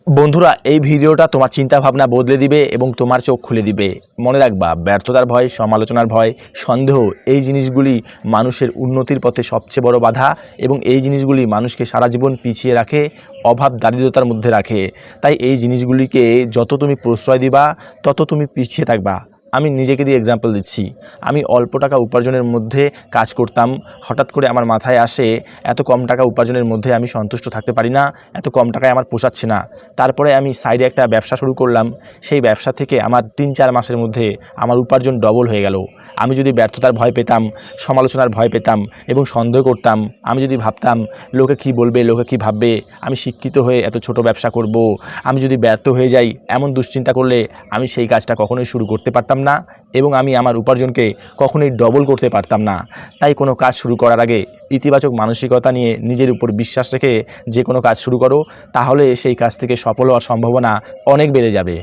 বন্ধুরা, এই ভিডিওটা তোমার চিন্তা ভাবনা বদলে দিবে এবং তোমার চোখ খুলে দিবে। মনে রাখবা, ব্যর্থতার ভয়, সমালোচনার ভয়, সন্দেহ, এই জিনিসগুলি মানুষের উন্নতির পথে সবচেয়ে বড় বাধা এবং এই জিনিসগুলি মানুষকে সারা জীবন পিছিয়ে রাখে, অভাব দারিদ্রতার মধ্যে রাখে। তাই এই জিনিসগুলিকে যত তুমি প্রশ্রয় দিবা তত তুমি পিছিয়ে থাকবা। আমি নিজেকে দিয়ে এক্সাম্পল দিচ্ছি। আমি অল্প টাকা উপার্জনের মধ্যে কাজ করতাম। হঠাৎ করে আমার মাথায় আসে এত কম টাকা উপার্জনের মধ্যে আমি সন্তুষ্ট থাকতে পারি না, এত কম টাকায় আমার পোষাচ্ছে না। তারপরে আমি সাইডে একটা ব্যবসা শুরু করলাম। সেই ব্যবসা থেকে আমার ৩-৪ মাসের মধ্যে আমার উপার্জন ডবল হয়ে গেল। আমি যদি ব্যর্থতার ভয় পেতাম, সমালোচনার ভয় পেতাম এবং সন্দেহ করতাম, আমি যদি ভাবতাম লোকে কী বলবে, লোকে কী ভাববে, আমি শিক্ষিত হয়ে এত ছোট ব্যবসা করব, আমি যদি ব্যর্থ হয়ে যাই, এমন দুশ্চিন্তা করলে আমি সেই কাজটা কখনোই শুরু করতে পারতাম না এবং আমি আমার উপার্জনকে কখনোই ডবল করতে পারতাম না। তাই কোনো কাজ শুরু করার আগে ইতিবাচক মানসিকতা নিয়ে নিজের উপর বিশ্বাস রেখে যে কোনো কাজ শুরু করো, তাহলে সেই কাজ থেকে সফল হওয়ার সম্ভাবনা অনেক বেড়ে যাবে।